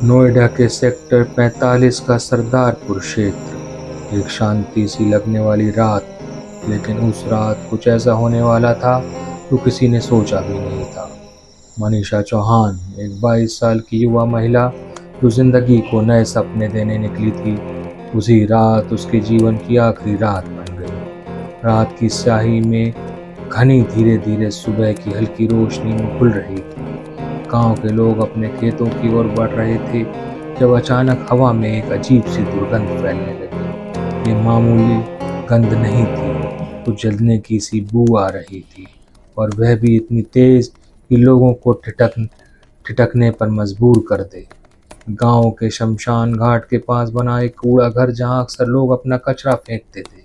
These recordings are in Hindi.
नोएडा के सेक्टर 45 का सरदारपुर क्षेत्र। एक शांति सी लगने वाली रात, लेकिन उस रात कुछ ऐसा होने वाला था जो किसी ने सोचा भी नहीं था। मनीषा चौहान, एक 22 साल की युवा महिला जो जिंदगी को नए सपने देने निकली थी, उसी रात उसके जीवन की आखिरी रात बन गई। रात की स्याही में घनी धीरे धीरे सुबह की हल्की रोशनी में खुल रही थी। गांव के लोग अपने खेतों की ओर बढ़ रहे थे जब अचानक हवा में एक अजीब सी दुर्गंध फैलने लगी। ये मामूली गंध नहीं थी, कुछ जलने की सी बू आ रही थी, और वह भी इतनी तेज कि लोगों को ठिठकने पर मजबूर कर दे। गांव के शमशान घाट के पास बना एक कूड़ा घर, जहां अक्सर लोग अपना कचरा फेंकते थे,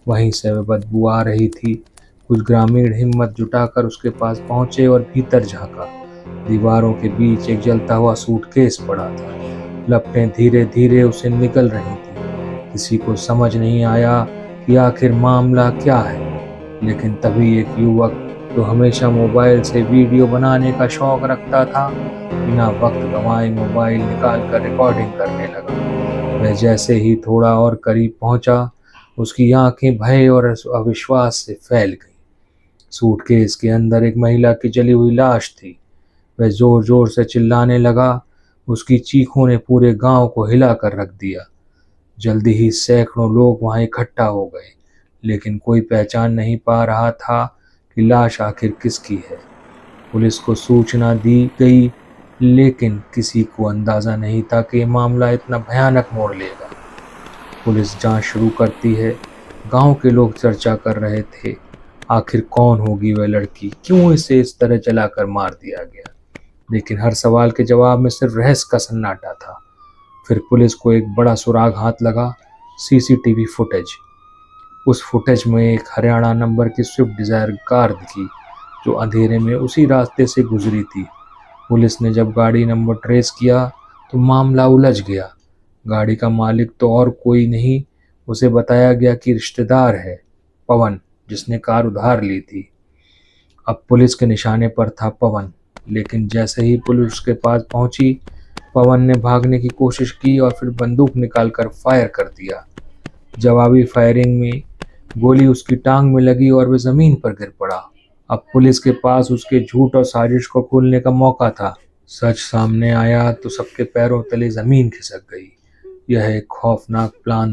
वहीं से वह बदबू आ रही थी। कुछ ग्रामीण हिम्मत जुटाकर उसके पास पहुंचे और भीतर झांका। दीवारों के बीच एक जलता हुआ सूटकेस पड़ा था। लपटें धीरे धीरे उसे निकल रही थी। किसी को समझ नहीं आया कि आखिर मामला क्या है, लेकिन तभी एक युवक जो हमेशा मोबाइल से वीडियो बनाने का शौक रखता था, बिना वक्त गंवाए मोबाइल निकालकर रिकॉर्डिंग करने लगा। वह जैसे ही थोड़ा और करीब पहुंचा, उसकी आंखें भय और अविश्वास से फैल गईं। सूटकेस के अंदर एक महिला की जली हुई लाश थी। वह जोर जोर से चिल्लाने लगा। उसकी चीखों ने पूरे गांव को हिला कर रख दिया। जल्दी ही सैकड़ों लोग वहां इकट्ठा हो गए, लेकिन कोई पहचान नहीं पा रहा था कि लाश आखिर किसकी है। पुलिस को सूचना दी गई, लेकिन किसी को अंदाजा नहीं था कि ये मामला इतना भयानक मोड़ लेगा। पुलिस जांच शुरू करती है। गांव के लोग चर्चा कर रहे थे, आखिर कौन होगी वह लड़की, क्यों इसे इस तरह जलाकर मार दिया गया। लेकिन हर सवाल के जवाब में सिर्फ रहस्य का सन्नाटा था। फिर पुलिस को एक बड़ा सुराग हाथ लगा, सीसीटीवी फुटेज। उस फुटेज में एक हरियाणा नंबर की स्विफ्ट डिजायर कार दिखी, जो अंधेरे में उसी रास्ते से गुजरी थी। पुलिस ने जब गाड़ी नंबर ट्रेस किया तो मामला उलझ गया। गाड़ी का मालिक तो और कोई नहीं, उसे बताया गया कि रिश्तेदार है, पवन, जिसने कार उधार ली थी। अब पुलिस के निशाने पर था पवन, लेकिन जैसे ही पुलिस उसके पास पहुंची, पवन ने भागने की कोशिश की और फिर बंदूक निकालकर फायर कर दिया। जवाबी फायरिंग में गोली उसकी टांग में लगी और वह जमीन पर गिर पड़ा। अब पुलिस के पास उसके झूठ और साजिश को खोलने का मौका था। सच सामने आया तो सबके पैरों तले जमीन खिसक गई। यह एक खौफनाक प्लान